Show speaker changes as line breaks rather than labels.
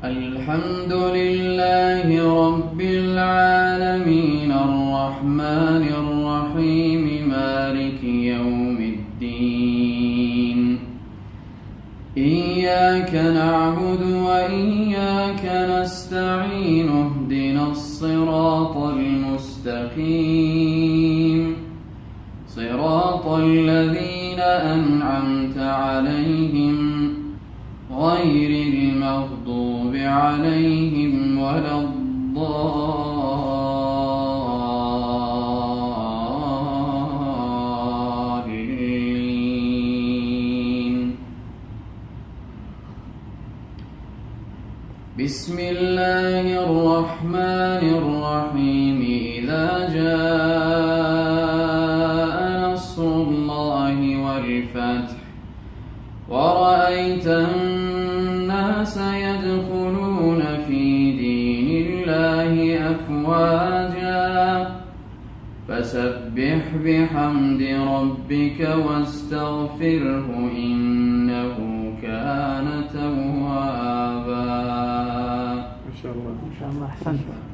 الحمد لله رب العالمين الرحمن الرحيم مالك يوم الدين إياك نعبد وإياك نستعين اهدنا الصراط المستقيم صراط الذين أنعمت عليهم غير المغضوب عليهم ولا الضالين. بسم الله الرحمن الرحيم إذا جاء نصر الله والفتح ورأيت الناس يدخلون في دين الله أفواجا فسبح بحمد ربك واستغفره إنه كان توابا.
ما شاء الله أحسنت.